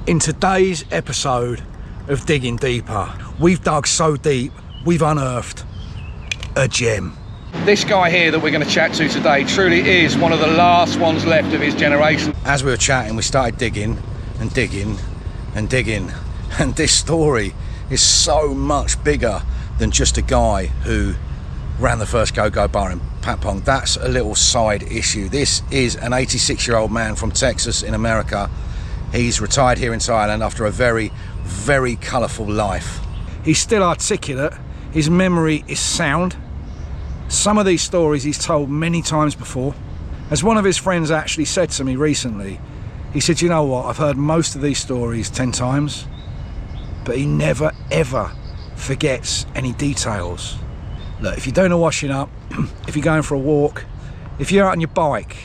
In today's episode of Digging Deeper, we've dug so deep, we've unearthed a gem. This guy here that we're going to chat to today truly is one of the last ones left of his generation. As we were chatting, we started digging and digging and digging, and this story is so much bigger than just a guy who ran the first go-go bar in Patpong. That's a little side issue. This is an 86-year-old man from Texas in America. He's retired here in Thailand after a very, very colourful life. He's still articulate, his memory is sound. Some of these stories he's told many times before. As one of his friends actually said to me recently, he said, you know what, I've heard most of these stories 10 times, but he never ever forgets any details. Look, if you're doing a washing up, if you're going for a walk, if you're out on your bike,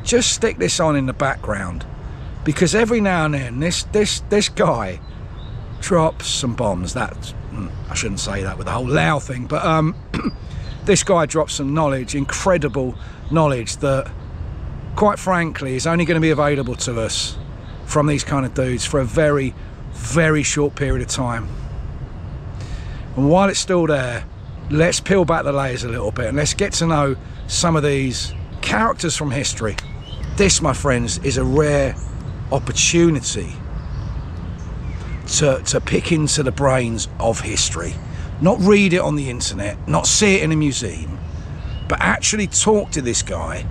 just stick this on in the background, because every now and then this guy drops some bombs. That I shouldn't say that with the whole Lao thing, but this guy drops some knowledge, incredible knowledge that, quite frankly, is only going to be available to us from these kind of dudes for a very, very short period of time. And while it's still there, let's peel back the layers a little bit and let's get to know some of these characters from history. This, my friends, is a rare opportunity to pick into the brains of history. Not read it on the internet, not see it in a museum, but actually talk to this guy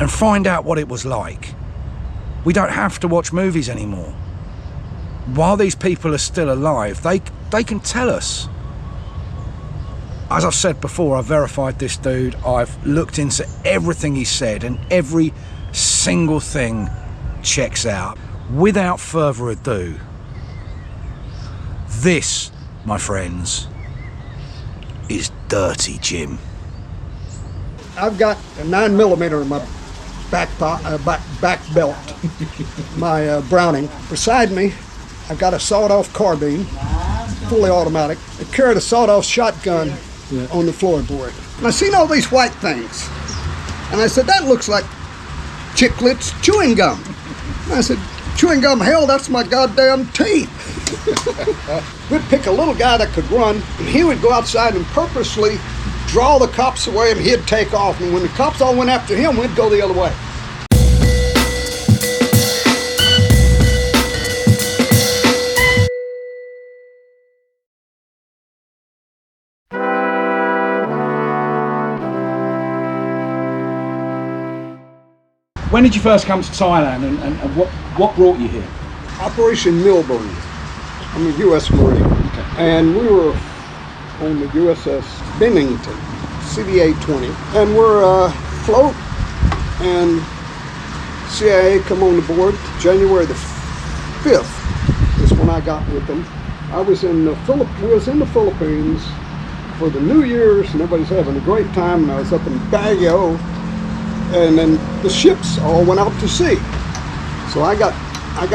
and find out what it was like. We don't have to watch movies anymore. While these people are still alive, they can tell us. As I've said before, I've verified this dude. I've looked into everything he said, and every single thing checks out. Without further ado, this, my friends, is Dirty Jim. I've got a 9mm in my back belt, my Browning. Beside me, I've got a sawed-off carbine, fully automatic. I carried a sawed-off shotgun on the floorboard. And I seen all these white things, and I said, that looks like Chiclets chewing gum. And I said, chewing gum, hell, that's my goddamn teeth. We'd pick a little guy that could run, and he would go outside and purposely draw the cops away, and he'd take off. And when the cops all went after him, we'd go the other way. When did you first come to Thailand, and what brought you here? Operation Milburn. I'm a U.S. Marine. Okay. And we were on the USS Benington, CVA-20. And we're afloat, and CIA come on the board. January the 5th is when I got with them. I was in the Philippines for the New Year's, and everybody's having a great time, and I was up in Baguio, and then the ships all went out to sea. So I got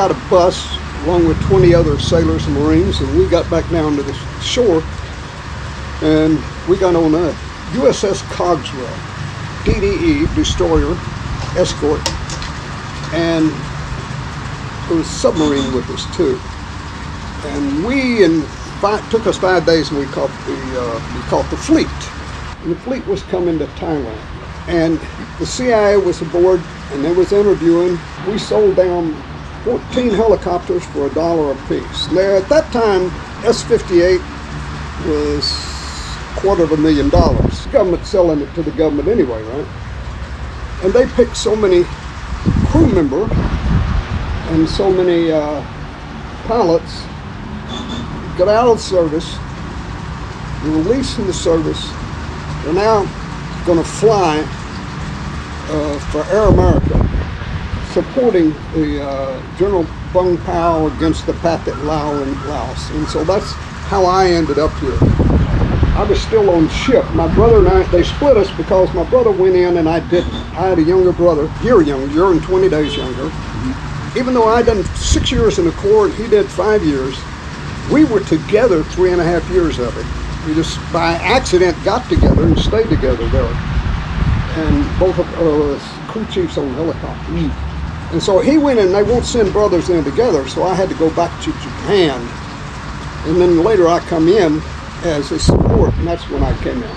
a bus along with 20 other sailors and Marines, and we got back down to the shore, and we got on a USS Cogswell, DDE, destroyer, escort, and there was a submarine with us too. And took us 5 days, and we caught the fleet. And the fleet was coming to Thailand, and the CIA was aboard, and they was interviewing. We sold down 14 helicopters for $1 a piece. Now, at that time, S-58 was $250,000. The government selling it to the government anyway, right? And they picked so many crew members and so many pilots, got out of service, were released from the service. They're now going to fly for Air America, supporting the General Bung Pao against the Pathet Lao in Laos. And so that's how I ended up here. I was still on ship. My brother and I, they split us because my brother went in and I didn't. I had a younger brother, year and 20 days younger. Even though I done 6 years in the Corps and he did 5 years, we were together 3.5 years of it. We just by accident got together and stayed together there. And both of us crew chiefs on helicopters. And so he went in, they won't send brothers in together, so I had to go back to Japan. And then later I come in as a support, and that's when I came in.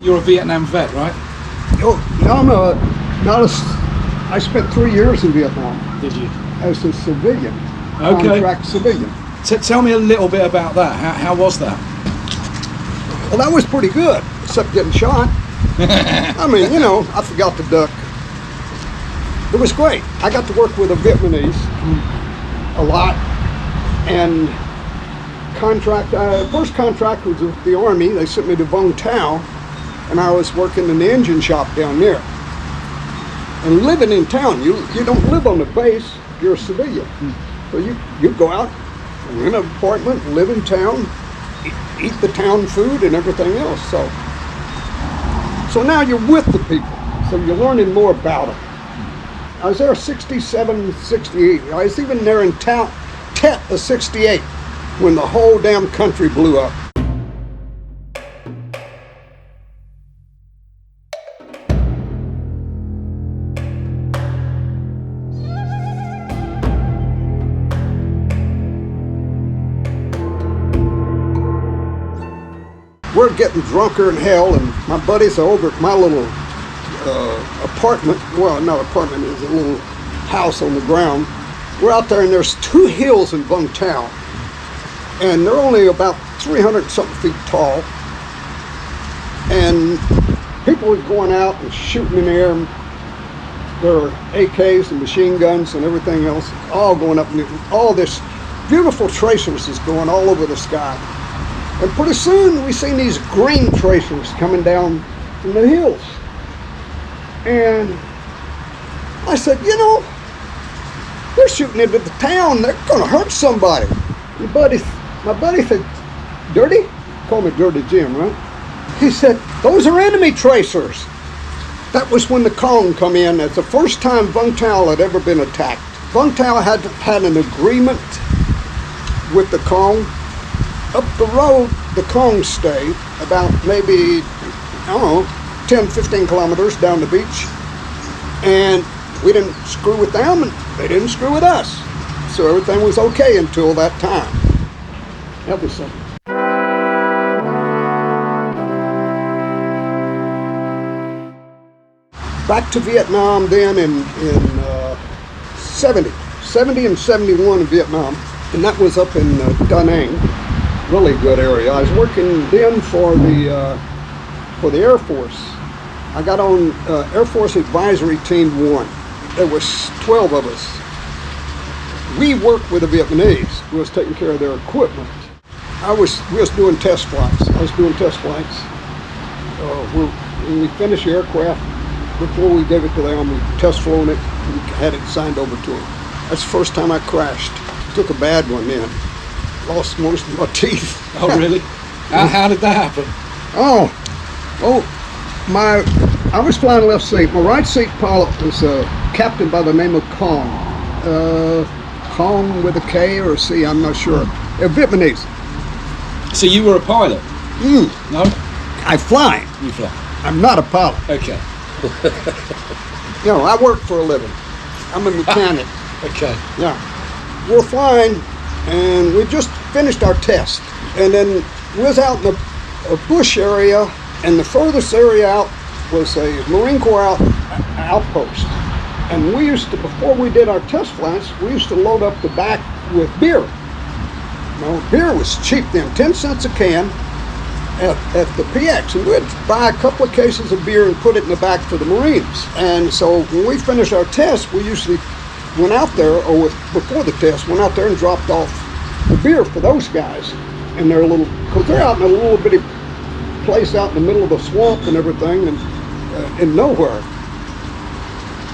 You're a Vietnam vet, right? Oh, no, I spent 3 years in Vietnam Did you? as a civilian, Okay. contract civilian. Tell me a little bit about that. How was that? Well, that was pretty good, except getting shot. I mean, you know, I forgot to duck. It was great. I got to work with the Vietnamese a lot, and first contract was with the Army. They sent me to Vung Tau, and I was working in the engine shop down there. And living in town, you don't live on the base, you're a civilian. So you go out, rent an apartment, live in town, eat the town food and everything else. So now you're with the people, so you're learning more about them. I was there 67, 68. I was even there in Tet of 68 when the whole damn country blew up. We're getting drunker than hell, and my buddies are over at my little apartment. Well, not apartment, it's a little house on the ground. We're out there, and there's 2 hills in Vung Tau, and they're only about 300 something feet tall. And people are going out and shooting in the air. There are AKs and machine guns and everything else, all going up, and all this beautiful tracers is going all over the sky. And pretty soon we seen these green tracers coming down from the hills. And I said, you know, they're shooting into the town. They're gonna hurt somebody. My buddy said, Dirty? Call me Dirty Jim, right? He said, those are enemy tracers. That was when the Kong come in. That's the first time Vung Tau had ever been attacked. Vung Tau had an agreement with the Kong. Up the road, the Kong stayed about maybe, I don't know, 10, 15 kilometers down the beach. And we didn't screw with them, and they didn't screw with us. So everything was okay until that time. That was something. Back to Vietnam then in 70 and 71 in Vietnam. And that was up in Da Nang. Really good area. I was working then for the Air Force. I got on Air Force Advisory Team 1. There was 12 of us. We worked with the Vietnamese. We was taking care of their equipment. We was doing test flights. I was doing test flights. When we finished the aircraft, before we gave it to them, we test flown it. We had it signed over to them. That's the first time I crashed. Took a bad one then. Lost most of my teeth. Oh, really? How did that happen? I was flying left seat. My right seat pilot was a captain by the name of Kong. Kong with a K or a C, I'm not sure. They're Vietnamese. So you were a pilot? No? I fly. You fly. I'm not a pilot. Okay. You know, I work for a living. I'm a mechanic. Okay. Yeah. We're flying, and we just finished our test. And then we was out in a bush area, and the furthest area out was a Marine Corps outpost. And we used to, before we did our test flights, we used to load up the back with beer. Now, beer was cheap then, 10 cents a can at the PX. And we'd buy a couple of cases of beer and put it in the back for the Marines. And so when we finished our test, we usually went out there, or before the test, went out there and dropped off the beer for those guys in their little, because they're out in a little bitty place out in the middle of a swamp and everything, and in nowhere.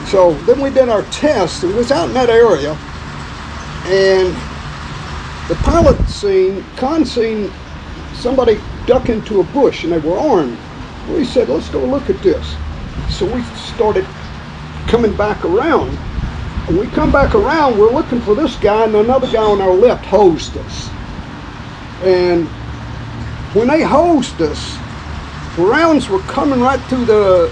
So then we did our test, and it was out in that area, and the pilot seen somebody duck into a bush, and they were armed. Well, he said, let's go look at this. So we started coming back around. And we come back around, we're looking for this guy, and another guy on our left hosed us. And when they hosed us, the rounds were coming right through the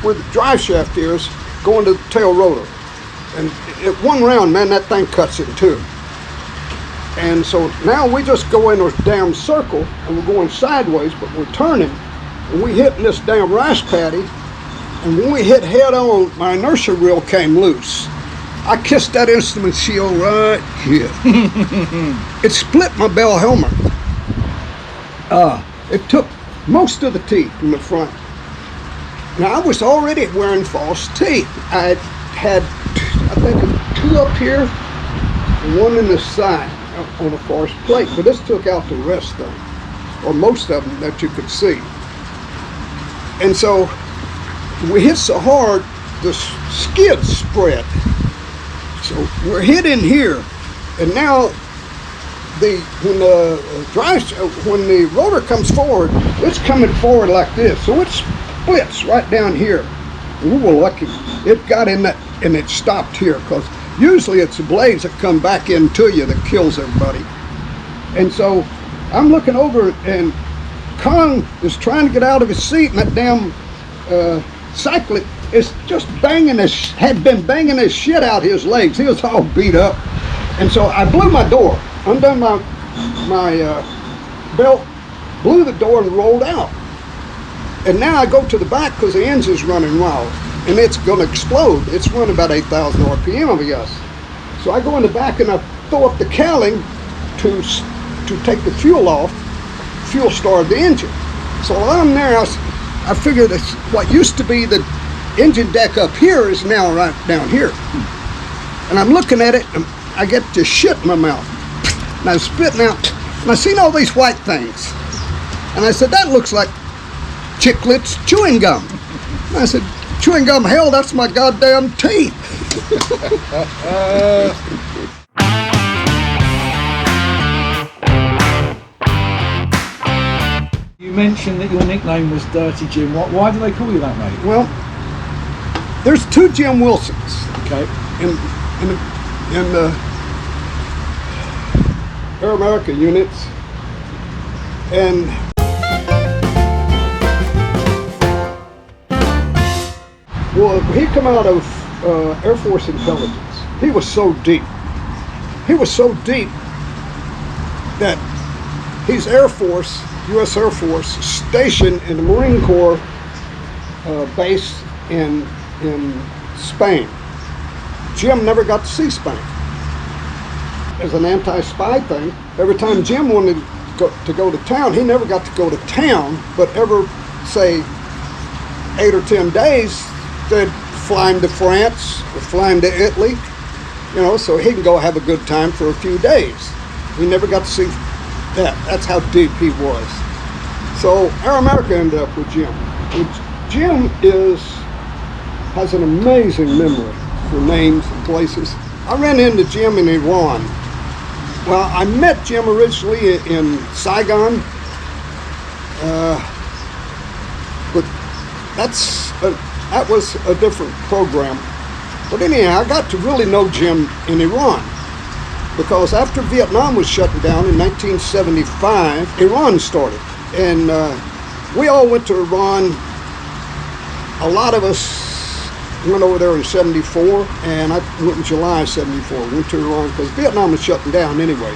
where the drive shaft is, going to the tail rotor. And at one round, man, that thing cuts in two. And so now we just go in a damn circle, and we're going sideways, but we're turning, and we hitting this damn rice paddy. And when we hit head on, my inertia reel came loose. I kissed that instrument shield right here. It split my bell helmet. It took most of the teeth in the front. Now, I was already wearing false teeth. I had, I think, two up here and one in the side on a false plate. But this took out the rest of them, or most of them that you could see. And so we hit so hard, the skid spread. So we're hitting here, and now when the rotor comes forward, it's coming forward like this. So it splits right down here. And we were lucky. It got in that, and it stopped here, because usually it's the blades that come back into you that kills everybody. And so I'm looking over, and Kong is trying to get out of his seat, and that damn cyclist is just had been banging his shit out his legs. He was all beat up. And so I blew my door, undone my belt, blew the door and rolled out. And now I go to the back because the engine's running wild, and it's going to explode. It's running about 8,000 RPM, I guess. So I go in the back and I throw up the cowling to take the fuel off, fuel start the engine. So while I'm there, I figured that what used to be the engine deck up here is now right down here. And I'm looking at it, and I get this shit in my mouth. And I'm spitting out, and I seen all these white things. And I said, that looks like Chiclet's chewing gum. And I said, chewing gum, hell, that's my goddamn teeth. You mentioned that your nickname was Dirty Jim. Why do they call you that, mate? Well, there's two Jim Wilsons. Okay. In the Air America units, and well, he come out of Air Force Intelligence. He was so deep. He was so deep that he's Air Force, U.S. Air Force, stationed in the Marine Corps base in Spain. Jim never got to see Spain. As an anti-spy thing, every time Jim wanted to go to town, he never got to go to town, but every, say, 8 or 10 days, they'd fly him to France or fly him to Italy, you know, so he can go have a good time for a few days. We never got to see that. That's how deep he was. So Air America ended up with Jim. Jim has an amazing memory for names and places. I ran into Jim in Iran. Well, I met Jim originally in Saigon, but that was a different program. But anyhow, I got to really know Jim in Iran, because after Vietnam was shutting down in 1975, Iran started. And we all went to Iran. A lot of us went over there in 74, and I went in July of 74, went to Iran, because Vietnam was shutting down anyway.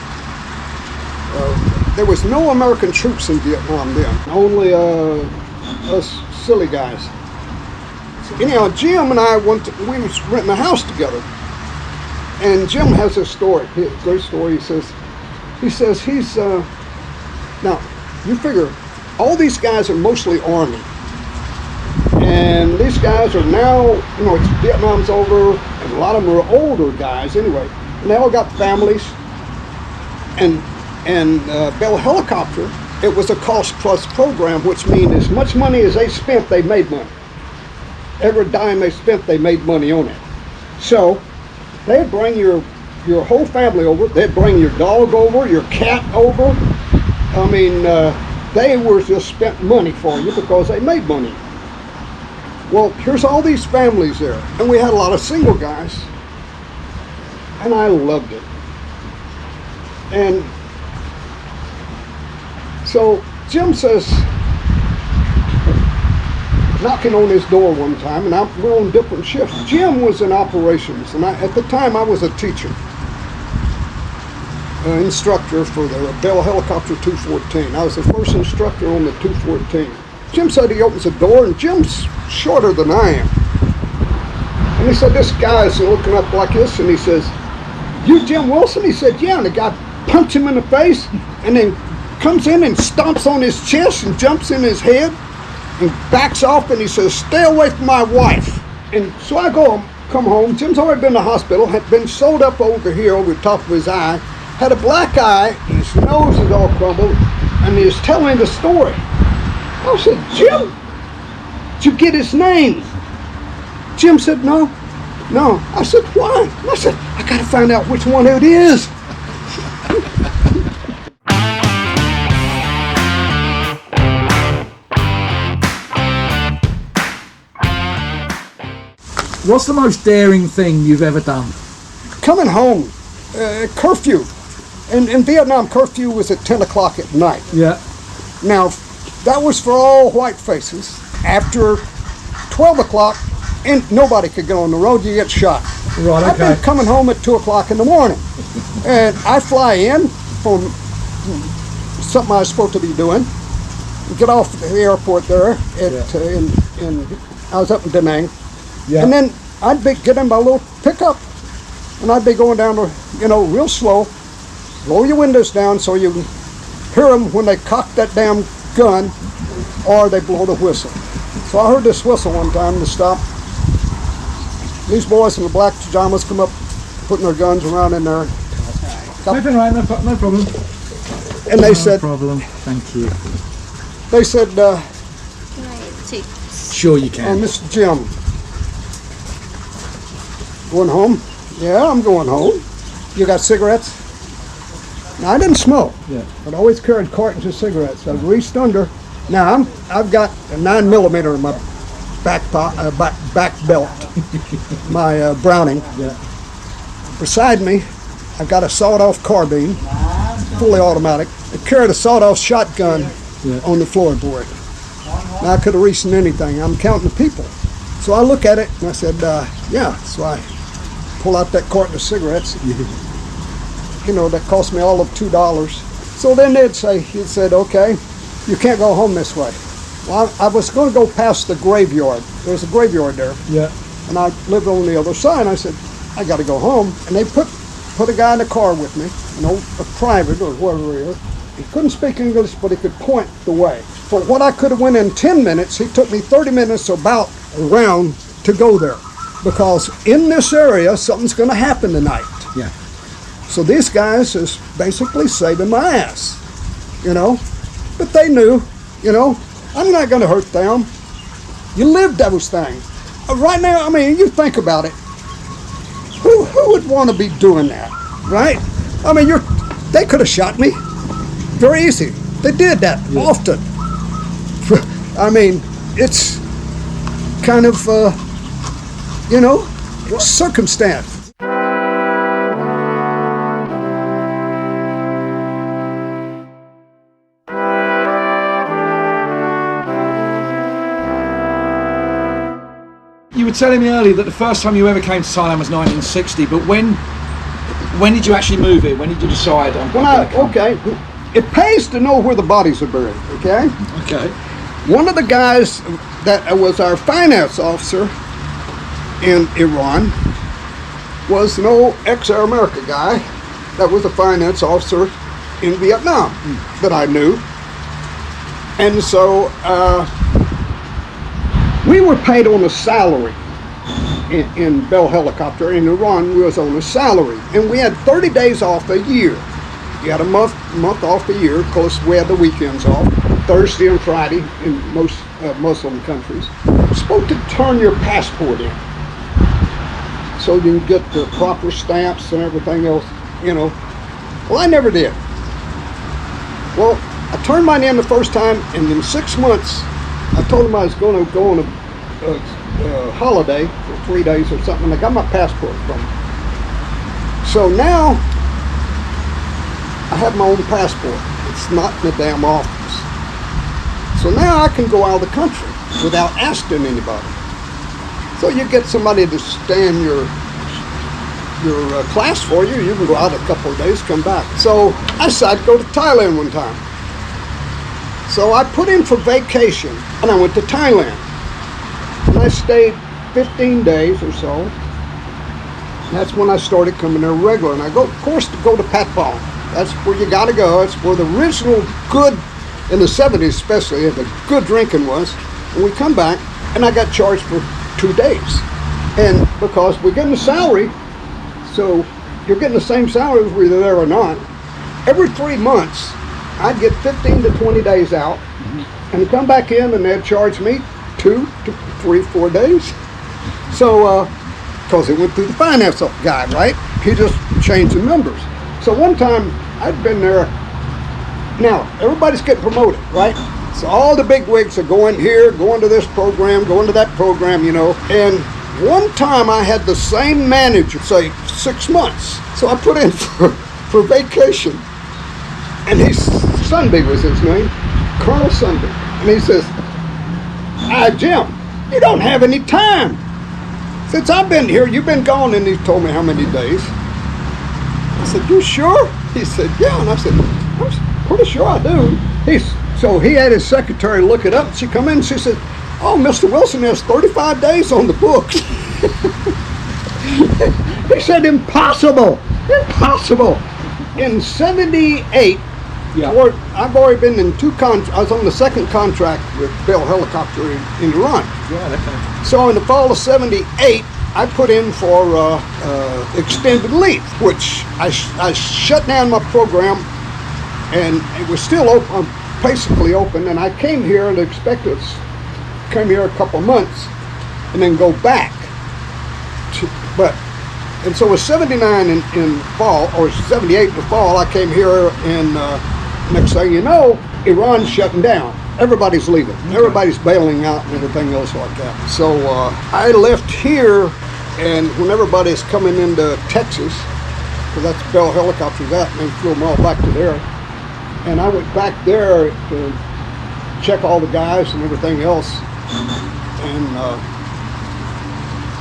There was no American troops in Vietnam then, only us silly guys. So anyhow, Jim and I we was renting a house together, and Jim has this story, great story. He says he's, now you figure, all these guys are mostly Army. And these guys are now, you know, Vietnam's over, and a lot of them are older guys anyway. And they all got families. And Bell Helicopter it was a cost plus program, which means as much money as they spent, they made money. Every dime they spent, they made money on it. So they'd bring your whole family over. They'd bring your dog over, your cat over. I mean, they were just spent money for you because they made money. Well, here's all these families there, and we had a lot of single guys, and I loved it. And so Jim says, knocking on his door one time, and we're on different shifts. Jim was in operations, and at the time I was a teacher, an instructor for the Bell Helicopter 214. I was the first instructor on the 214. Jim said he opens the door, and Jim's shorter than I am. And he said, this guy's looking up like this, and he says, you Jim Wilson? He said, yeah. And the guy punched him in the face, and then comes in and stomps on his chest and jumps in his head and backs off, and he says, stay away from my wife. And so I come home. Jim's already been to the hospital, had been sewed up over here over the top of his eye, had a black eye, his nose is all crumbled, and he was telling the story. I said, Jim, did you get his name? Jim said, no. I said, why? I said, I gotta find out which one it is. What's the most daring thing you've ever done? Coming home, curfew. In Vietnam, curfew was at 10 o'clock at night. Yeah. Now, that was for all white faces. After 12 o'clock, and nobody could go on the road, you get shot. Right, okay. I've been coming home at 2 o'clock in the morning. And I fly in from something I was supposed to be doing, get off the airport there, I was up in Da Nang. Yeah. And then I'd be getting my little pickup, and I'd be going down, real slow, roll your windows down so you can hear them when they cock that damn gun or they blow the whistle. So I heard this whistle one time to stop. These boys in the black pajamas come up, putting their guns around in there. Nothing right, no problem. And they said, no problem, thank you. They said, Can I take? Sure you can. Mr. Jim, going home? Yeah, I'm going home. You got cigarettes? Now, I didn't smoke, but I always carried cartons of cigarettes. I reached under. Now, I've got a 9mm in my back belt, my Browning. Yeah. Beside me, I've got a sawed-off carbine, fully automatic. I carried a sawed-off shotgun on the floorboard. Now, I could have reached anything. I'm counting the people. So I look at it, and I said, yeah. So I pull out that carton of cigarettes. That cost me all of $2. So then he'd said, okay, you can't go home this way. Well, I was going to go past the graveyard. There's a graveyard there. Yeah. And I lived on the other side. I said, I got to go home. And they put a guy in the car with me, a private or whoever he is. He couldn't speak English, but he could point the way. For what I could have went in 10 minutes, he took me 30 minutes about around to go there. Because in this area, something's going to happen tonight. Yeah. So these guys is basically saving my ass, But they knew, I'm not going to hurt them. You lived those things. Right now, you think about it. Who would want to be doing that, right? They could have shot me. Very easy. They did that often. It's kind of, circumstance. You were telling me earlier that the first time you ever came to Thailand was 1960, but when did you actually move here? When did you decide on Okay, it pays to know where the bodies are buried, okay? Okay. One of the guys that was our finance officer in Iran was an old ex-Air America guy that was a finance officer in Vietnam that I knew. And so we were paid on a salary in Bell Helicopter. In Iran, we was on a salary. And we had 30 days off a year. You had a month off a year. Of course, we had the weekends off, Thursday and Friday in most Muslim countries. You're supposed to turn your passport in so you can get the proper stamps and everything else, you know. Well, I never did. Well, I turned mine in the first time, and in 6 months, I told them I was going to go on a holiday for 3 days or something, and I got my passport from them. So now, I have my own passport. It's not in the damn office. So now I can go out of the country without asking anybody. So you get somebody to stand your class for you. You can go out a couple of days, come back. So I decided to go to Thailand one time. So I put in for vacation, and I went to Thailand. And I stayed 15 days or so. And that's when I started coming there regular. And I go, of course, to go to Patpong. That's where you got to go. It's where the original good, in the 70s especially, the good drinking was. And we come back, and I got charged for 2 days. And because we're getting a salary, so you're getting the same salary if we're there or not. Every 3 months, I'd get 15 to 20 days out and come back in, and they'd charge me 2 to 3, 4 days. So, because it went through the finance guy, right? He just changed the numbers. So one time, I'd been there. Now, everybody's getting promoted, right? So all the big wigs are going here, going to this program, going to that program, you know. And one time I had the same manager, say 6 months. So I put in for vacation. And Sunday was his name, Colonel Sunday. And he says, Jim, you don't have any time. Since I've been here, you've been gone. And he told me how many days. I said, you sure? He said, yeah. And I said, I'm pretty sure I do. So he had his secretary look it up. She come in and she said, oh, Mr. Wilson has 35 days on the books. He said, impossible. In 78, I've already been in 2 contracts. I was on the second contract with Bell Helicopter in Iran. So in the fall of 78, I put in for extended leave, which I shut down my program, and it was still open, basically open, and I came here and expected to come here a couple months and then go back. And so it was 79 in fall, or 78 in the fall. I came here, and next thing you know, Iran's shutting down. Everybody's leaving. Everybody's bailing out and everything else like that. So I left here, and when everybody's coming into Texas, because that's Bell Helicopters at, and they flew them all back to there. And I went back there to check all the guys and everything else, and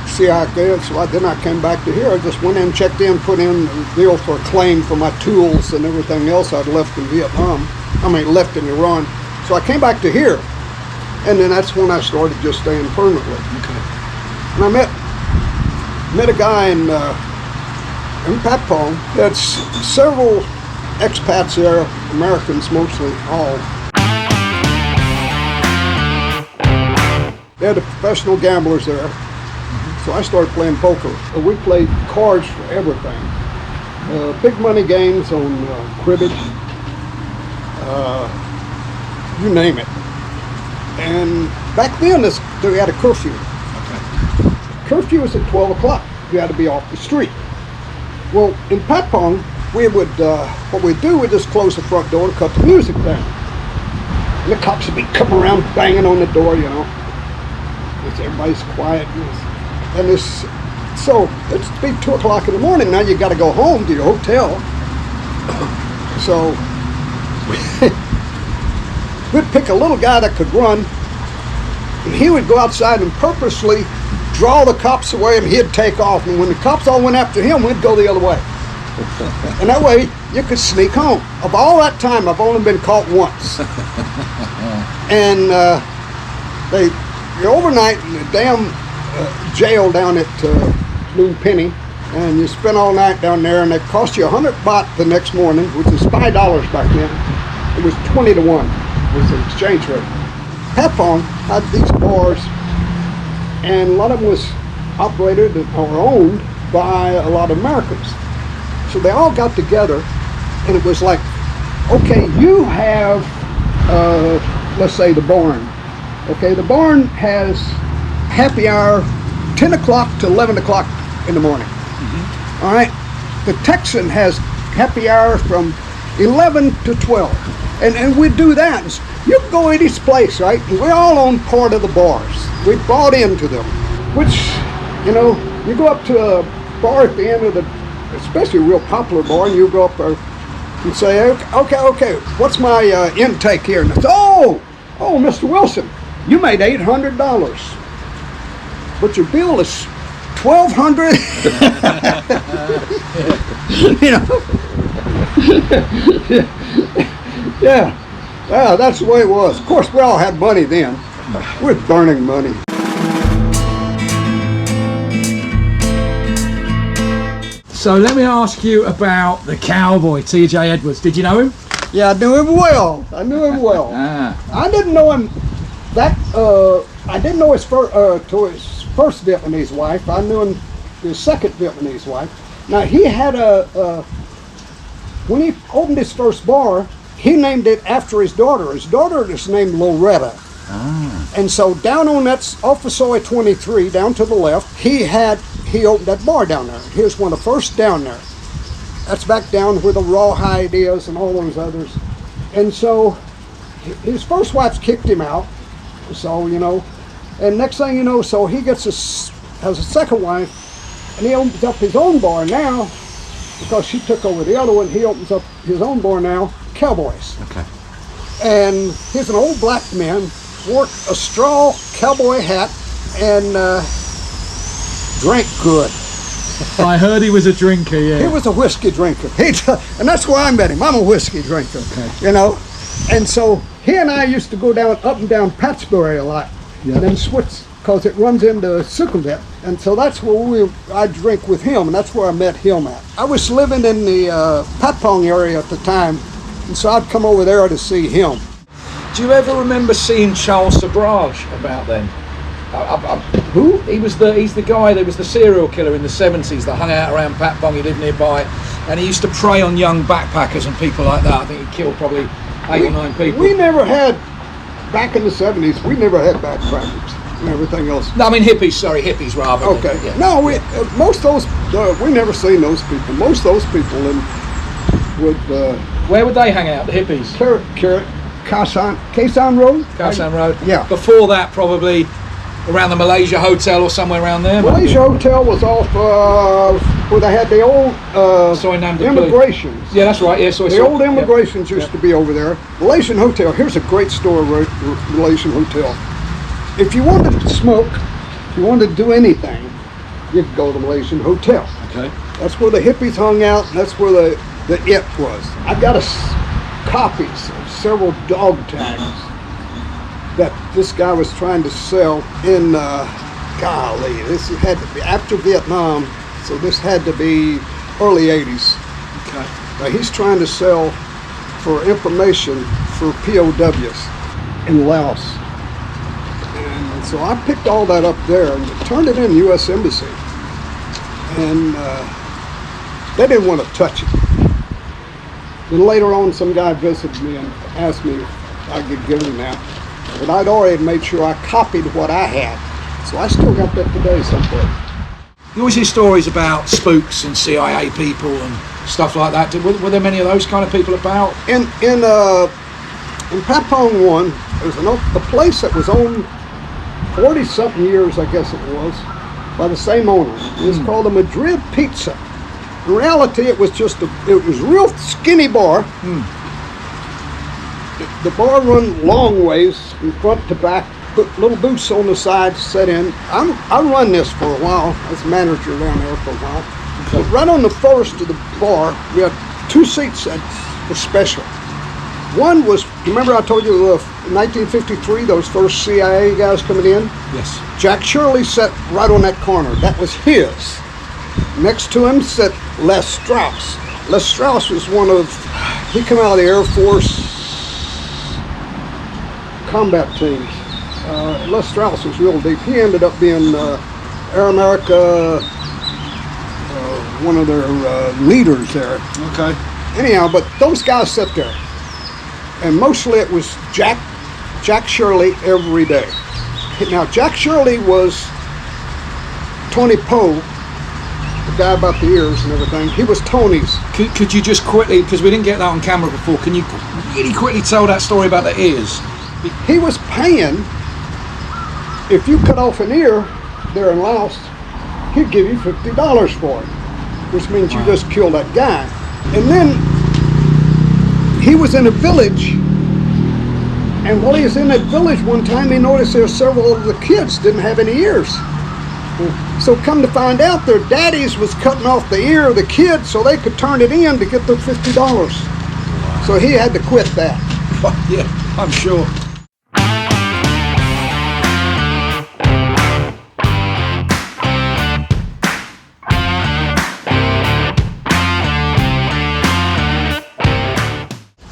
see how it goes. So then I came back to here. I just went in, checked in, put in a deal for a claim for my tools and everything else I'd left in Vietnam. Left in Iran. So I came back to here, and then that's when I started just staying permanently. Okay. And I met a guy in Patpong. That's several expats there, Americans mostly, all. They're the professional gamblers there. So I started playing poker. We played cards for everything. Big money games on cribbage, you name it. And back then, they had a curfew. Okay. Curfew was at 12 o'clock. You had to be off the street. Well, in Patpong, what we'd do, we'd just close the front door and cut the music down. And the cops would be coming around banging on the door, you know. Everybody's quiet. And so it's be 2 o'clock in the morning. Now you got to go home to your hotel. So we'd pick a little guy that could run, and he would go outside and purposely draw the cops away, and he'd take off. And when the cops all went after him, we'd go the other way. And that way you could sneak home. Of all that time, I've only been caught once. And you're overnight in the damn jail down at Loon Penny, and you spend all night down there, and it cost you 100 baht the next morning, which is $5 back then. It was 20 to 1 was the exchange rate. Patpong had these bars, and a lot of them was operated or owned by a lot of Americans. So they all got together and it was like, okay, you have, let's say the barn. Okay, the barn has happy hour 10 o'clock to 11 o'clock in the morning. All right, the Texan has happy hour from 11 to 12. And we do that. You can go in each place, right? And we all own part of the bars. We bought into them, which, you know, you go up to a bar at the end of the, especially a real popular bar, and you go up there and say, okay, what's my intake here? And it's, oh, Mr. Wilson, you made $800, but your bill is $1,200. You know. Yeah, that's the way it was. Of course, we all had money then. We're burning money. So let me ask you about the cowboy, T.J. Edwards. Did you know him? Yeah, I knew him well. I didn't know him I didn't know his first Vietnamese wife. I knew him his second Vietnamese wife. Now, he had when he opened his first bar, he named it after his daughter. His daughter is named Loretta. And so down on that, off of Soy 23, down to the left, he opened that bar down there. He was one of the first down there. That's back down where the Rawhide is and all those others. And so his first wife kicked him out. So, you know, and next thing you know, so he has a second wife, and he opens up his own bar now, because she took over the other one. He opens up his own bar now, Cowboys. Okay. And he's an old black man, wore a straw cowboy hat, and drank good. I heard he was a drinker, yeah. He was a whiskey drinker. And that's where I met him. I'm a whiskey drinker, you know. And so he and I used to go up and down Patchbury a lot, and then switch, because it runs into Sukhumvit. And so that's where I drink with him, and that's where I met him at. I was living in the Patpong area at the time, and so I'd come over there to see him. Do you ever remember seeing Charles Sabrage about then? Who? He's the guy that was the serial killer in the 70s that hung out around Patpong. He lived nearby, and he used to prey on young backpackers and people like that. I think he killed probably 8 or 9 people. We never had, back in the 70s, we never had backpackers and everything else. No, I mean hippies rather. Okay. Yeah. No, most of those, we never seen those people. Most of those people Where would they hang out, the hippies? Kaisan Road? Kaisan Road? Yeah. Before that, probably around the Malaysia Hotel or somewhere around there? Malaysia Hotel was off where they had the old immigrations. Yeah, that's right. Yeah, the old immigrations used to be over there. Malaysian Hotel. Here's a great story, Malaysian Hotel. If you wanted to smoke, if you wanted to do anything, you could go to the Malaysian Hotel. Okay. That's where the hippies hung out, and that's where the it was. I got copies of several dog tags that this guy was trying to sell in, golly, this had to be after Vietnam, so this had to be early 80s. Okay. Now he's trying to sell for information for POWs in Laos. And so I picked all that up there and turned it in the U.S. Embassy. And they didn't want to touch it. Then later on, some guy visited me and asked me if I could give him that. But I'd already made sure I copied what I had. So I still got that today someplace. You always hear stories about spooks and CIA people and stuff like that. Were there many of those kind of people about? In Patpong 1, there was a place that was owned 40-something years, I guess it was, by the same owner. It was called the Madrid Pizza. In reality, it was just it was a real skinny bar. The bar run long ways from front to back, put little booths on the side to set in. I run this for a while. I was manager down there for a while. Okay. But right on the first of the bar, we had 2 seats that were special. One was, remember I told you in 1953, those first CIA guys coming in? Yes. Jack Shirley sat right on that corner. That was his. Next to him sat Les Strauss. Les Strauss was he came out of the Air Force combat teams. Les Strauss was real deep. He ended up being Air America, one of their leaders there. Okay. Anyhow, but those guys sat there, and mostly it was Jack Shirley every day. Now, Jack Shirley was Tony Poe, the guy about the ears and everything. He was Tony's. Could you just quickly, because we didn't get that on camera before, can you really quickly tell that story about the ears? He was paying, if you cut off an ear there in Laos, he'd give you $50 for it, which means you just killed that guy. And then he was in a village, and while he was in that village one time, he noticed there were several of the kids didn't have any ears. So come to find out, their daddies was cutting off the ear of the kid so they could turn it in to get their $50. So he had to quit that. Yeah, I'm sure.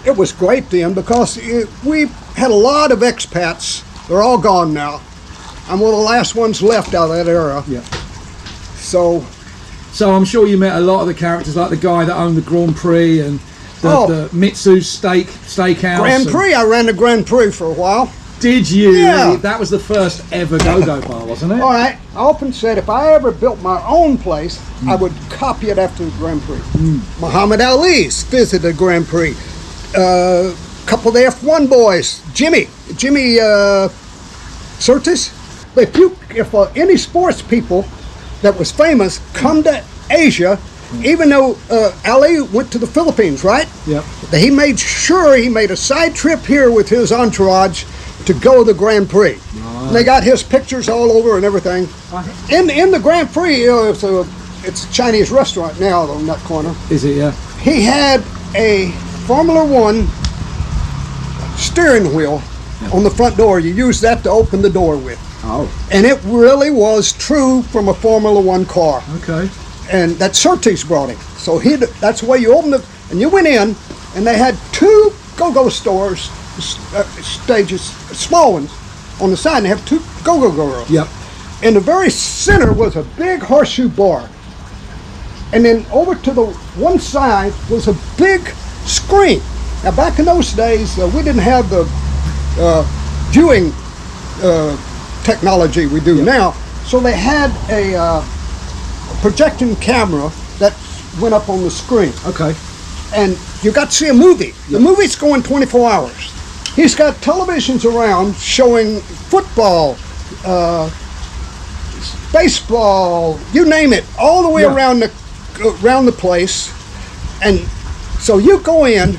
It was great then because we had a lot of expats. They're all gone now. I'm one of the last ones left out of that era. Yeah. So I'm sure you met a lot of the characters, like the guy that owned the Grand Prix and the Mitsu's steakhouse. Grand Prix, I ran the Grand Prix for a while. Did you? Yeah. That was the first ever go-go bar, wasn't it? All right. I often said if I ever built my own place, I would copy it after the Grand Prix. Muhammad Ali's visited Grand Prix. Couple of the F1 boys, Jimmy Surtees. If any sports people that was famous come to Asia, even though Ali went to the Philippines, right? Yep. He made sure he made a side trip here with his entourage to go to the Grand Prix. Right. And they got his pictures all over and everything. In the Grand Prix, it's a Chinese restaurant now on that corner. Is it? Yeah. He had a Formula One steering wheel on the front door. You use that to open the door with. Oh. And it really was true from a Formula One car. Okay. And that Surtees brought him. So that's the way you opened it. And you went in, and they had two go-go stores, stages, small ones, on the side. And they have two go-go girls. Yep. In the very center was a big horseshoe bar. And then over to the one side was a big screen. Now back in those days, we didn't have the viewing technology we do now. So they had a projecting camera that went up on the screen. Okay. And you got to see a movie. The movie's going 24 hours. He's got televisions around showing football, baseball, you name it, all the way around the place. And so you go in,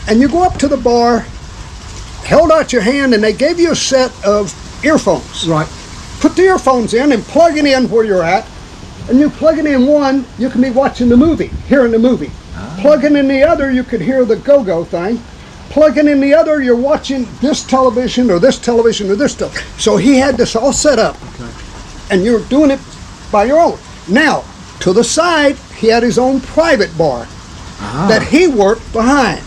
and you go up to the bar, held out your hand, and they gave you a set of earphones. Right. Put the earphones in and plug it in where you're at. And you plug it in one, you can be watching the movie, hearing the movie. Plugging in the other, you could hear the go-go thing. Plugging in the other, you're watching this television or this television or this television. So he had this all set up. Okay. And you're doing it by your own. Now, to the side, he had his own private bar that he worked behind.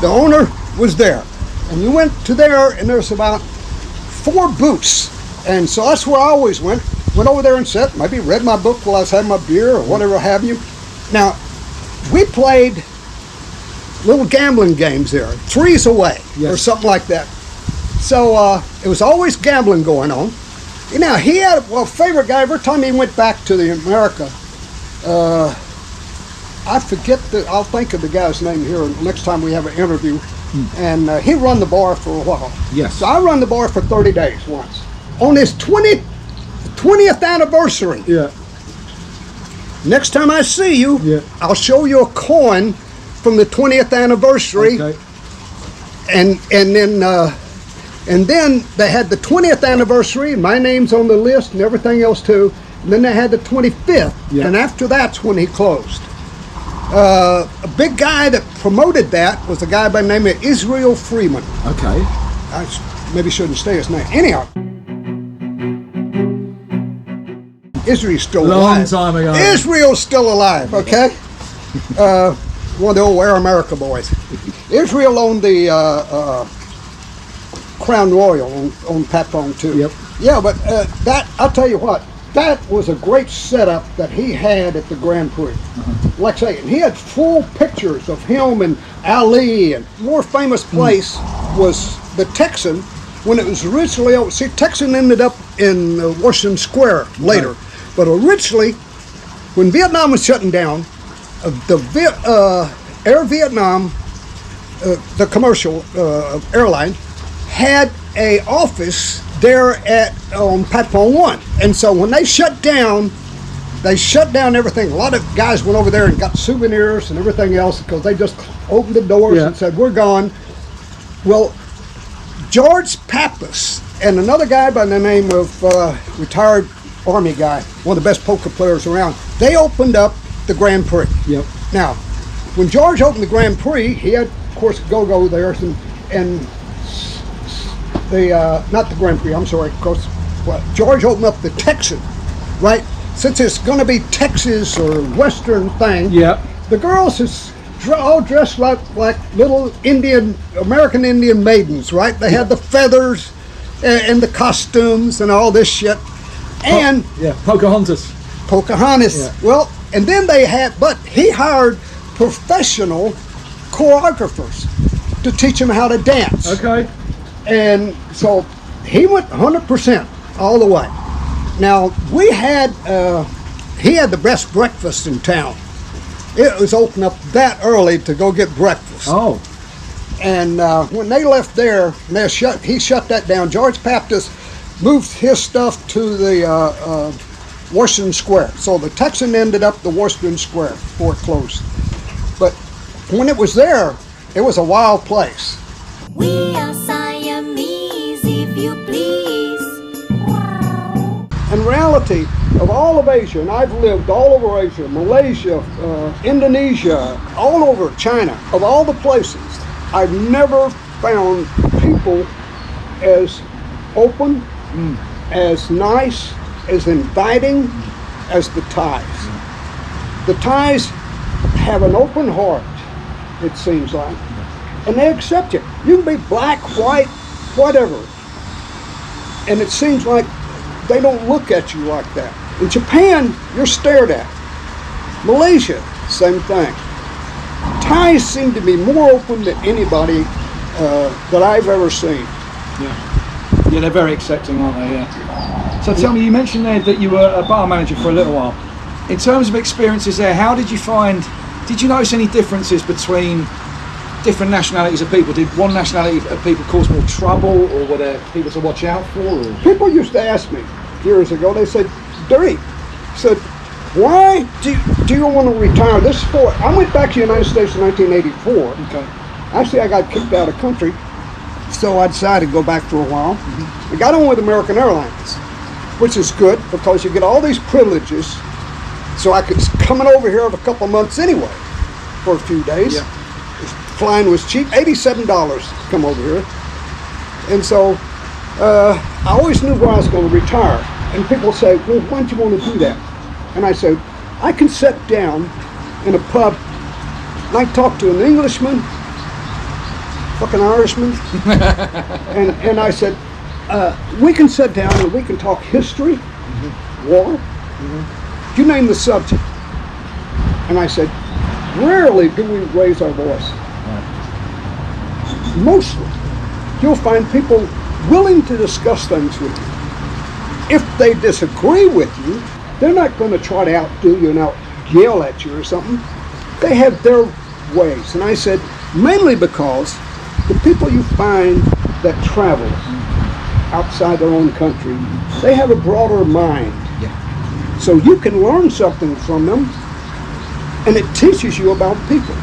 The owner was there. And you went to there, and there's about 4 booths. And so that's where I always went. Went over there and sat, maybe read my book while I was having my beer or whatever have you. Now, we played little gambling games there, 3s away or something like that. So it was always gambling going on. You know, he had a favorite guy. Every time he went back to the America, I forget I'll think of the guy's name here next time we have an interview. And he run the bar for a while. Yes. So I run the bar for 30 days once. On his 20th anniversary. Yeah. Next time I see you, I'll show you a coin from the 20th anniversary. Okay. And then they had the 20th anniversary, and my name's on the list and everything else too. And then they had the 25th, and after that's when he closed. A big guy that promoted that was a guy by the name of Israel Freeman. Okay. I maybe shouldn't say his name. Anyhow. Israel's still alive. Long time ago. Israel's still alive, okay? One of the old Air America boys. Israel owned the Crown Royal on Patpong too. Yep. Yeah, but that, I'll tell you what, that was a great setup that he had at the Grand Prix. Like I say, and he had full pictures of him and Ali, and more famous place was the Texan when it was originally opened. See, Texan ended up in Washington Square later, but originally, when Vietnam was shutting down, Air Vietnam, the commercial airline, had a office there on Patpong 1. And so when they shut down everything. A lot of guys went over there and got souvenirs and everything else because they just opened the doors and said, we're gone. Well, George Pappas and another guy by the name of retired Army guy, one of the best poker players around, they opened up the Grand Prix. Yep. Now, when George opened the Grand Prix, he had, of course, go-go there, and the not the Grand Prix, I'm sorry, of course, George opened up the Texan, right? Since it's going to be Texas or Western thing, the girls is all dressed like little American Indian maidens, right? They had the feathers and the costumes and all this shit. And Pocahontas. Yeah. Well, and then but he hired professional choreographers to teach him how to dance. Okay. And so he went 100% all the way. Now, he had the best breakfast in town. It was open up that early to go get breakfast. Oh. And when they left there, he shut that down. George Pappas moved his stuff to the Washington Square. So the Texan ended up the Washington Square before it closed. But when it was there, it was a wild place. We are Siamese, if you please. In reality, of all of Asia, and I've lived all over Asia, Malaysia, Indonesia, all over China, of all the places, I've never found people as open, as nice, as inviting as the Thais. The Thais have an open heart, it seems like, and they accept you. You can be black, white, whatever, and it seems like they don't look at you like that. In Japan, you're stared at. Malaysia, same thing. Thais seem to be more open than anybody that I've ever seen. Yeah, they're very accepting, aren't they? Yeah. So tell me, you mentioned there that you were a bar manager for a little while. In terms of experiences there, did you notice any differences between different nationalities of people? Did one nationality of people cause more trouble, or were there people to watch out for? Or? People used to ask me years ago, they said, Derek, said, why do you want to retire? I went back to the United States in 1984. Okay. Actually, I got kicked out of country, so I decided to go back for a while. I got on with American Airlines, which is good because you get all these privileges. So I could coming over here for a couple of months anyway, for a few days. Yeah. Flying was cheap, $87 to come over here. And so I always knew where I was going to retire. And people say, well, why don't you want to do that? And I said, I can sit down in a pub and I talk to an Englishman, fucking Irishman, and I said, we can sit down and we can talk history, war, you name the subject. And I said, rarely do we raise our voice. Mostly, you'll find people willing to discuss things with you. If they disagree with you, they're not going to try to outdo you and yell at you or something. They have their ways. And I said, mainly because the people you find that travel outside their own country, they have a broader mind. Yeah. So you can learn something from them, and it teaches you about people.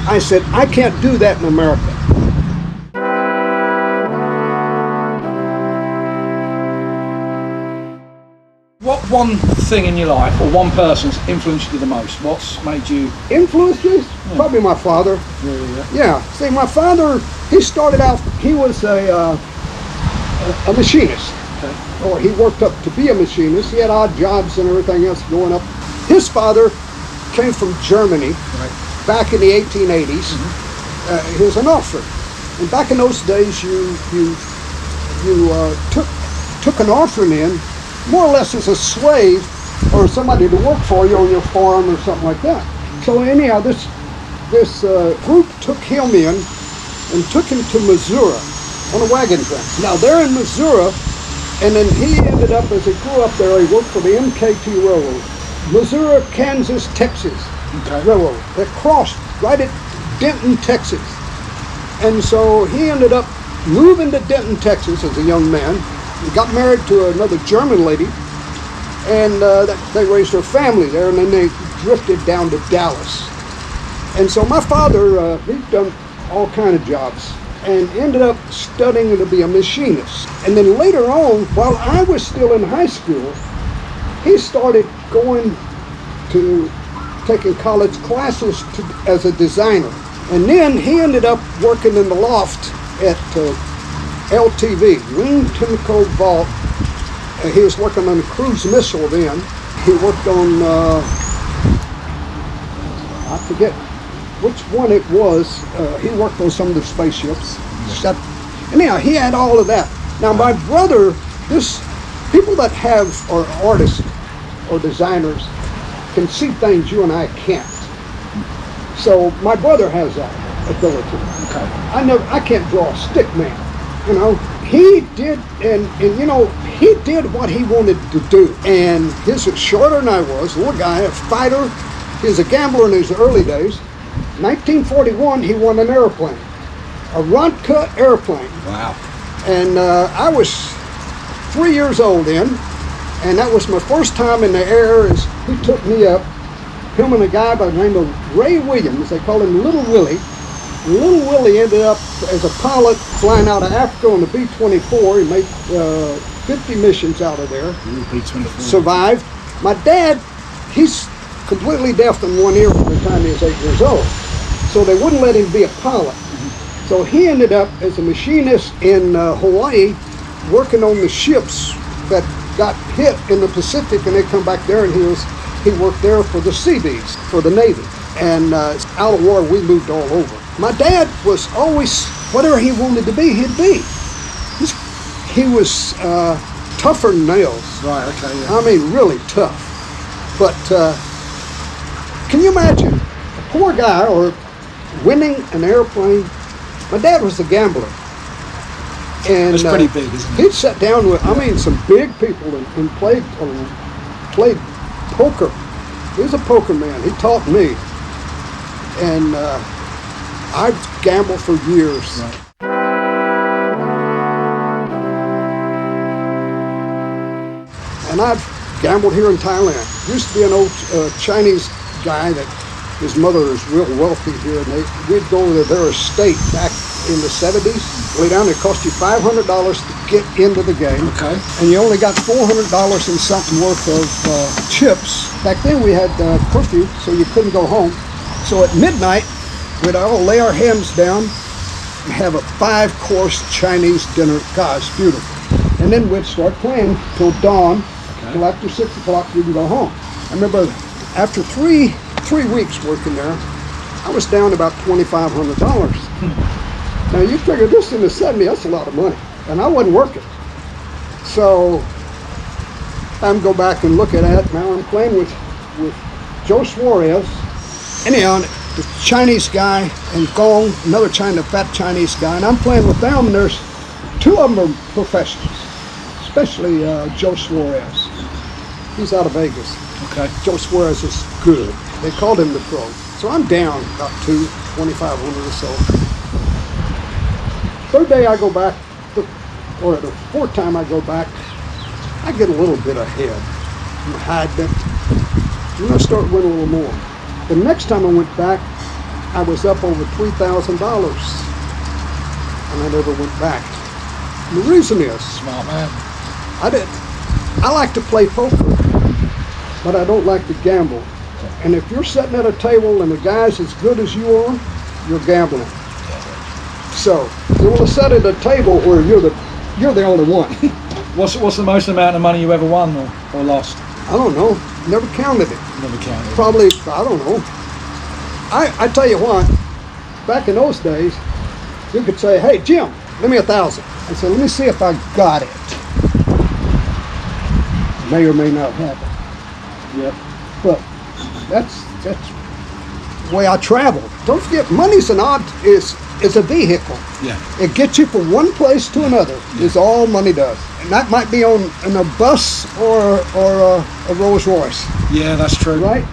I said, I can't do that in America. What one thing in your life, or one person's influenced you the most? What's made you... Influences? Yeah. Probably my father. Yeah. See, my father, he started out, he was a machinist. Okay. Or he worked up to be a machinist. He had odd jobs and everything else going up. His father came from Germany back in the 1880s. He was an officer. And back in those days, you took an orphan in, more or less as a slave or somebody to work for you on your farm or something like that. So anyhow, this group took him in and took him to Missouri on a wagon train. Now they're in Missouri, and then he ended up, as he grew up there, he worked for the MKT Railroad, Missouri, Kansas, Texas Railroad. That crossed right at Denton, Texas. And so he ended up moving to Denton, Texas as a young man. He got married to another German lady, and they raised their family there, and then they drifted down to Dallas. And so my father, he'd done all kind of jobs and ended up studying to be a machinist. And then later on, while I was still in high school, he started going to taking college classes as a designer. And then he ended up working in the loft at LTV, Ring Chemical Vault. He was working on a cruise missile then. He worked on, I forget which one it was. He worked on some of the spaceships. Anyhow, he had all of that. Now my brother, people that are artists or designers can see things you and I can't. So my brother has that ability. Okay. I can't draw a stick man. You know, he did, and you know, he did what he wanted to do. And he's shorter than I was, a little guy, a fighter. He was a gambler in his early days. 1941, he won an airplane, a Ronca airplane. Wow. And I was 3 years old then, and that was my first time in the air. As he took me up, him and a guy by the name of Ray Williams, they called him Little Willie. Little Willie ended up as a pilot flying out of Africa on the B-24. He made 50 missions out of there. B-24. Survived. My dad, he's completely deaf in one ear from the time he was 8 years old. So they wouldn't let him be a pilot. So he ended up as a machinist in Hawaii, working on the ships that got hit in the Pacific, and they come back there, and he worked there for the Seabees, for the Navy. And out of war, we moved all over. My dad was always, whatever he wanted to be, he'd be. He was tougher than nails. Right, okay, yeah. I mean, really tough. But can you imagine a poor guy or winning an airplane? My dad was a gambler. And that's pretty big, isn't it? He'd sat down with, some big people and played poker. He was a poker man. He taught me. And I've gambled for years. Right. And I've gambled here in Thailand. Used to be an old Chinese guy that his mother is real wealthy here, and we'd go to their estate back in the 70s. Way down, it cost you $500 to get into the game. Okay. And you only got $400 and something worth of chips. Back then we had curfew, so you couldn't go home. So at midnight, we'd all lay our hands down and have a 5-course Chinese dinner. Gosh, beautiful. And then we'd start playing till dawn. Till after 6 o'clock, we can go home. I remember after three weeks working there, I was down about $2,500. Now you figure this in the 70s, that's a lot of money. And I wasn't working. So I'm go back and look at that. Now I'm playing with Joe Suarez. Anyhow, the Chinese guy and Gong, another fat Chinese guy, and I'm playing with them, and there's 2 of them are professionals, especially Joe Suarez. He's out of Vegas. Okay. Joe Suarez is good. They called him the pro. So I'm down about $2,500 or so. Third day I go back, or the fourth time I go back, I get a little bit ahead. I'm hiding it. And I start winning a little more. The next time I went back, I was up over $3,000. And I never went back. And the reason is, Smart man. I like to play poker, but I don't like to gamble. And if you're sitting at a table and the guy's as good as you are, you're gambling. So you want to sit at a table where you're the only one. What's the most amount of money you ever won or lost? I don't know. Never counted it. Never counted. Probably, I don't know. I tell you what, back in those days, you could say, hey, Jim, give me 1,000. I said, let me see if I got it. may or may not have it. Yep. But that's the way I travel. Don't forget, money's is a vehicle. Yeah. It gets you from one place to another. Is all money does, and that might be on a bus or a Rolls Royce, Yeah, that's true. right?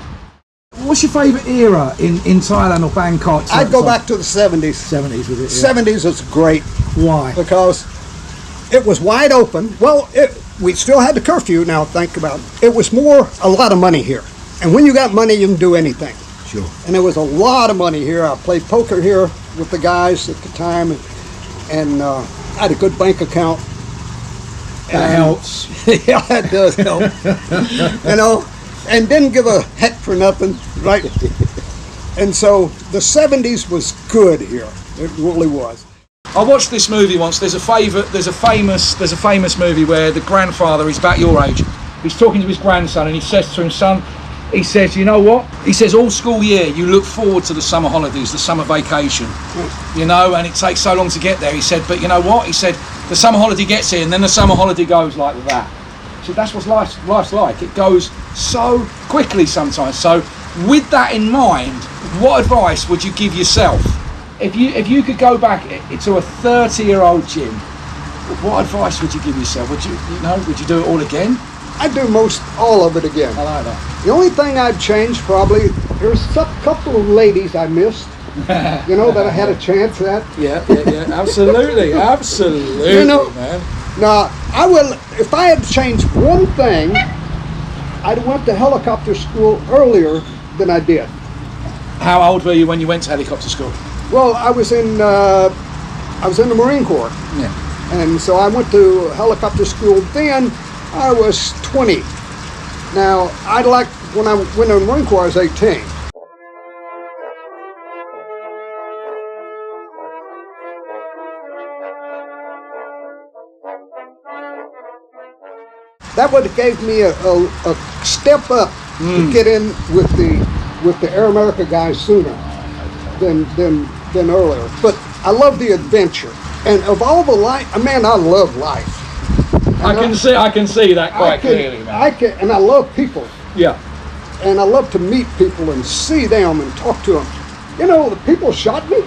What's your favourite era in Thailand or Bangkok? I'd go back to the 70s. 70s with it. Yeah. 70s was great Why? because it was wide open. Well, we still had the curfew. Now think about it. It was a lot of money here, and when you got money, you can do anything. Sure. And there was a lot of money here. I played poker here with the guys at the time, and I had a good bank account. That helps. Yeah, that does help. You know, and didn't give a heck for nothing, right? And so the 70s was good here. It really was. I watched this movie once. There's a famous movie where the grandfather is about your age. He's talking to his grandson and he says to him, son, he says, you know what? He says, all school year you look forward to the summer holidays, the summer vacation, you know, and it takes so long to get there. He said, but you know what? He said, the summer holiday gets here and then the summer holiday goes like that. So that's what life's like. It goes so quickly sometimes. So with that in mind, what advice would you give yourself? If you could go back to a 30-year-old Jim, what advice would you give yourself? Would you do it all again? I'd do most all of it again. I like that. The only thing I'd change probably, there's a couple of ladies I missed, you know, that I had a chance at. Yeah, absolutely, absolutely, You know, man. Now, if I had to change one thing, I'd went to helicopter school earlier than I did. How old were you when you went to helicopter school? Well, I was in the Marine Corps. Yeah. And so I went to helicopter school then. I was 20. Now, when I went to the Marine Corps, I was 18. That would have gave me a step up to get in with the Air America guys sooner than earlier. But I love the adventure, and of all the life, man, I love life. I can see that quite clearly, man. And I love people. Yeah. And I love to meet people and see them and talk to them. You know, the people shot me.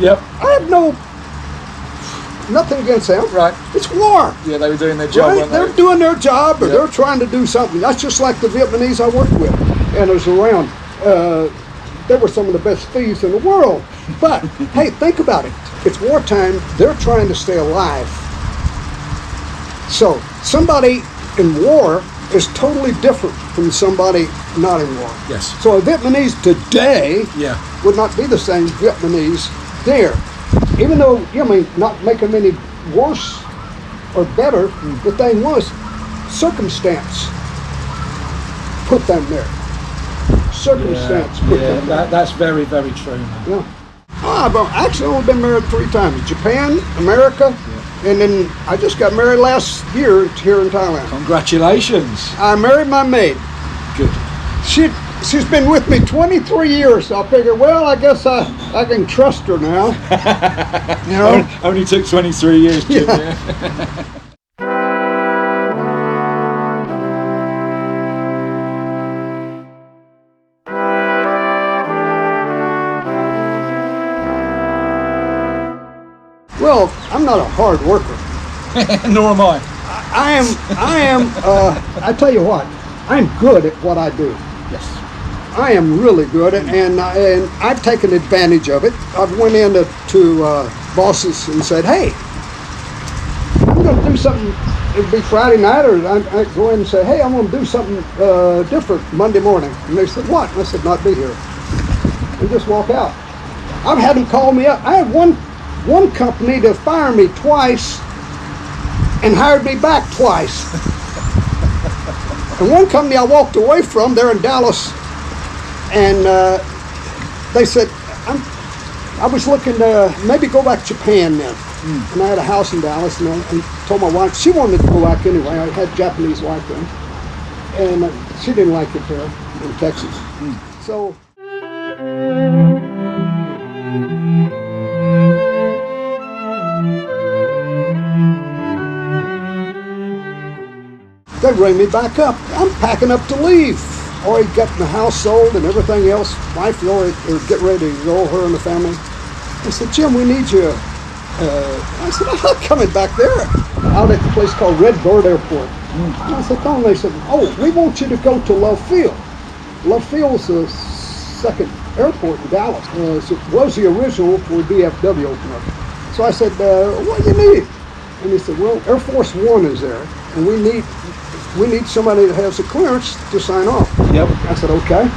Yep. I have nothing against them. Right. It's war. Yeah, they were doing their job, Right? weren't They're they? doing their job, or they're trying to do something. That's just like the Vietnamese I worked with and was around. They were some of the best thieves in the world. But hey, think about it. It's wartime. They're trying to stay alive. So somebody in war is totally different from somebody not in war. Yes. So a Vietnamese today Yeah. would not be the same Vietnamese there. Even though, not make them any worse or better, the thing was, circumstance put them there. Circumstance put them there. That's very, very true, man. Yeah. I've actually only been married 3 times. Japan, America, and then I just got married last year here in Thailand. Congratulations. I married my maid. Good. She's been with me 23 years, so I figured, well, I guess I can trust her now. You know? Only took 23 years, Jim. Yeah. Well, I'm not a hard worker. Nor am I. I tell you what, I'm good at what I do. Yes. I am really good, and I've taken advantage of it. I've went into bosses and said, hey, I'm going to do something. It'd be Friday night, or I'd go in and say, hey, I'm going to do something different Monday morning. And they said, what? And I said, not be here. And just walk out. I've had them call me up. I had one company to fire me twice and hired me back twice. And one company I walked away from, they're in Dallas, and they said, I was looking to maybe go back to Japan then. And I had a house in Dallas, and I told my wife, she wanted to go back anyway. I had a Japanese wife then. And she didn't like it there in Texas. So. They ring me back up. I'm packing up to leave. Already getting the house sold and everything else. Wife already getting ready to go, her and the family. I said, Jim, we need you. I said, I'm not coming back there. Out at the place called Red Bird Airport. And I said, no. They said, oh, we want you to go to Love Field. Love Field's the second airport in Dallas. It was the original before DFW opened up. So I said, what do you need? And he said, well, Air Force One is there, and we need somebody that has the clearance to sign off. Yep. I said, okay.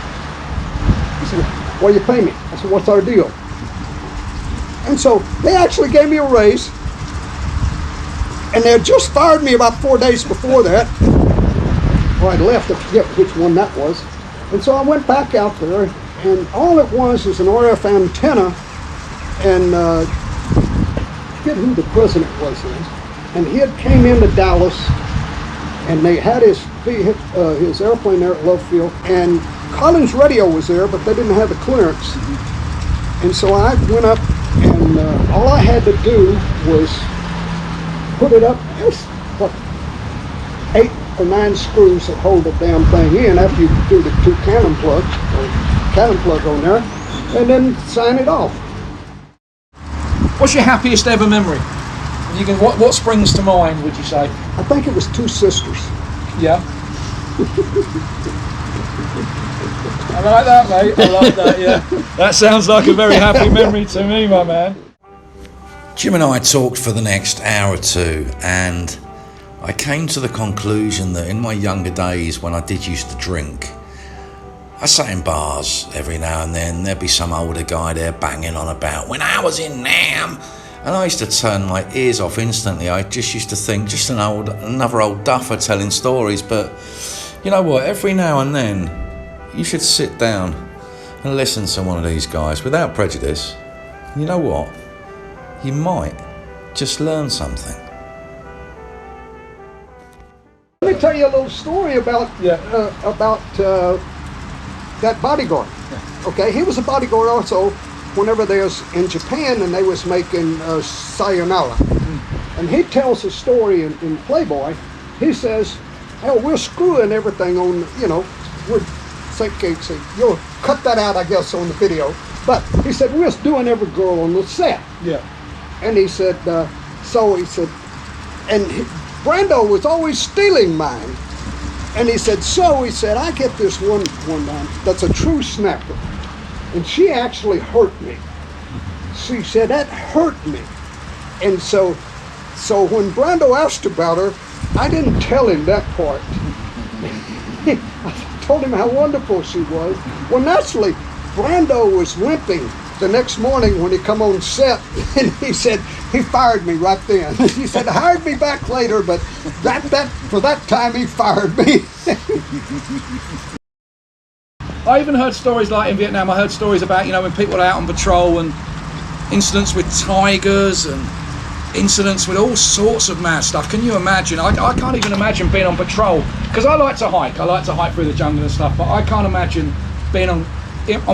He said, what do you pay me? I said, what's our deal? And so they actually gave me a raise, and they had just fired me about 4 days before that. Or I'd left, I forget which one that was. And so I went back out there, and all it was an RF antenna, and I forget who the president was then. And he had came into Dallas, and they had his airplane there at Love Field, and Collins Radio was there, but they didn't have the clearance. And so I went up, and all I had to do was put it up. There's what, 8 or 9 screws that hold the damn thing in after you do the 2 cannon plugs on there, and then sign it off. What's your happiest ever memory? You can. What springs to mind? Would you say? I think it was 2 sisters. Yeah. I like that, mate. I like that. Yeah. That sounds like a very happy memory to me, my man. Jim and I talked for the next hour or two, and I came to the conclusion that in my younger days, when I did used to drink, I sat in bars every now and then. There'd be some older guy there banging on about when I was in Nam, and I used to turn my ears off instantly. I just used to think, just another old duffer telling stories. But you know what? Every now and then, you should sit down and listen to one of these guys without prejudice. You know what? You might just learn something. Let me tell you a little story about that bodyguard. Okay, he was a bodyguard also whenever they was in Japan and they was making sayonara. And he tells a story in Playboy. He says, hell, we're screwing everything on, we're thinking, you'll cut that out, I guess, on the video. But he said, we're doing every girl on the set. Yeah. And he said, and Brando was always stealing mine. And he said, I get this one man that's a true snapper. And she actually hurt me. She said, that hurt me. And so when Brando asked about her, I didn't tell him that part. I told him how wonderful she was. Well, naturally, Brando was limping the next morning when he come on set, and he said, he fired me right then. He said, hired me back later, but for that time he fired me. I even heard stories like in Vietnam. I heard stories about, when people are out on patrol and incidents with tigers and incidents with all sorts of mad stuff. Can you imagine? I can't even imagine being on patrol, because I like to hike. I like to hike through the jungle and stuff, but I can't imagine being on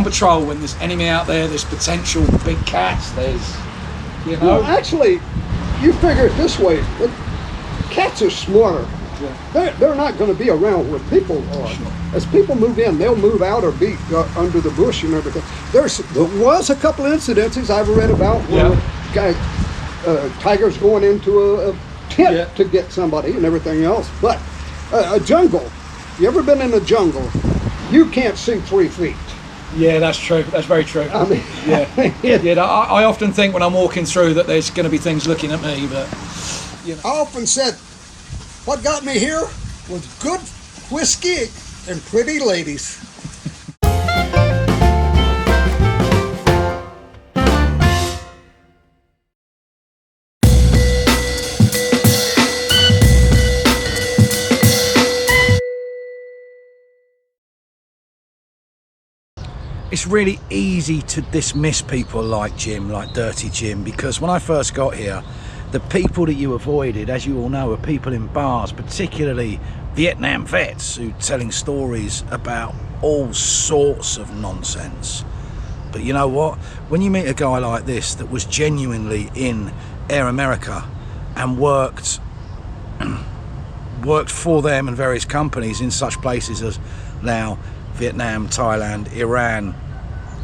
patrol when there's enemy out there, there's potential big cats, there's, Well, actually, you figure it this way, cats are smarter. Yeah. They're not going to be around where people are. Sure. As people move in, they'll move out or be under the bush and everything. There was a couple of incidences I've read about where tigers going into a tent to get somebody and everything else. But a jungle, you ever been in a jungle, you can't see 3 feet. Yeah, that's true. That's very true. I mean, I often think when I'm walking through that there's going to be things looking at me, but I often said, what got me here was good whiskey and pretty ladies. It's really easy to dismiss people like Jim, like Dirty Jim, because when I first got here, the people that you avoided, as you all know, are people in bars, particularly Vietnam vets who are telling stories about all sorts of nonsense. But you know what? When you meet a guy like this that was genuinely in Air America and worked worked for them and various companies in such places as Laos, Vietnam, Thailand, Iran.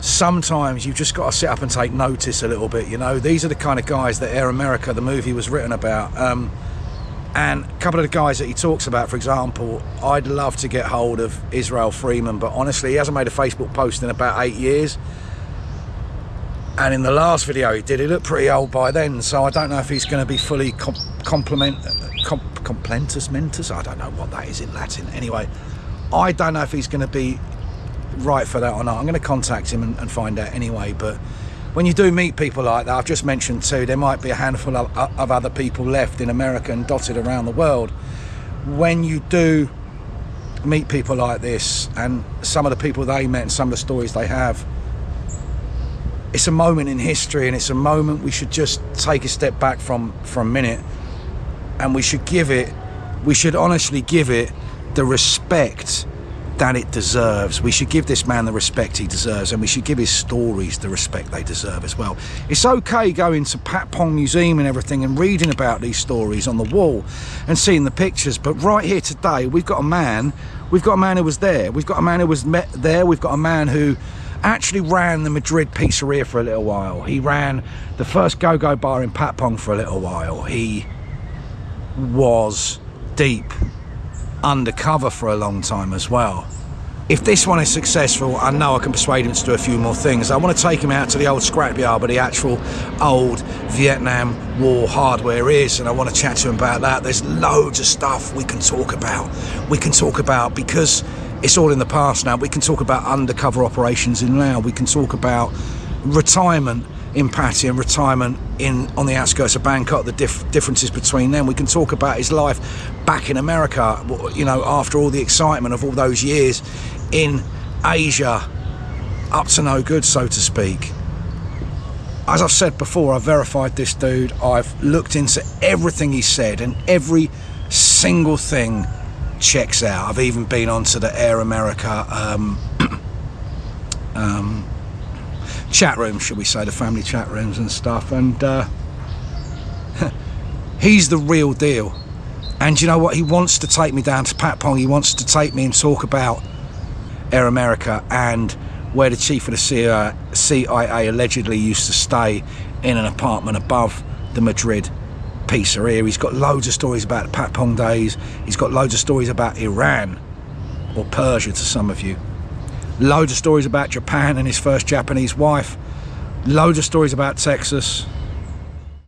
Sometimes you've just got to sit up and take notice a little bit, you know. These are the kind of guys that Air America, the movie, was written about. And a couple of the guys that he talks about, for example, I'd love to get hold of Israel Freeman, but honestly, he hasn't made a Facebook post in about 8 years. And in the last video he did, he looked pretty old by then, so I don't know if he's going to be fully completus mentis, I don't know what that is in Latin. Anyway, I don't know if he's going to be right for that or not. I'm going to contact him and find out anyway. But when you do meet people like that, I've just mentioned too, there might be a handful of other people left in America and dotted around the world. When you do meet people like this, and some of the people they met and some of the stories they have, it's a moment in history, and it's a moment we should just take a step back from for a minute, and we should honestly give it the respect that it deserves. We should give this man the respect he deserves, and we should give his stories the respect they deserve as well. It's okay going to Patpong Museum and everything and reading about these stories on the wall and seeing the pictures, but right here today we've got a man who was there, we've got a man who was met there, we've got a man who actually ran the Madrid pizzeria for a little while. He ran the first go-go bar in Patpong for a little while. He was deep undercover for a long time as well. If this one is successful, I know I can persuade him to do a few more things. I want to take him out to the old scrapyard where the actual old Vietnam War hardware is, and I want to chat to him about that. There's loads of stuff we can talk about. Because it's all in the past now. We can talk about undercover operations in Laos. We can talk about retirement in Patty and retirement on the outskirts of Bangkok, the differences between them. We can talk about his life back in America, you know, after all the excitement of all those years in Asia, up to no good, so to speak. As I've said before, I've verified this dude. I've looked into everything he said, and every single thing checks out. I've even been onto the Air America chat room, should we say, the family chat rooms and stuff, and he's the real deal. And you know what, he wants to take me down to Patpong. He wants to take me and talk about Air America and where the chief of the CIA allegedly used to stay, in an apartment above the Madrid pizzeria. He's got loads of stories about the Patpong days. He's got loads of stories about Iran, or Persia to some of you. Loads of stories about Japan and his first Japanese wife. Loads of stories about Texas.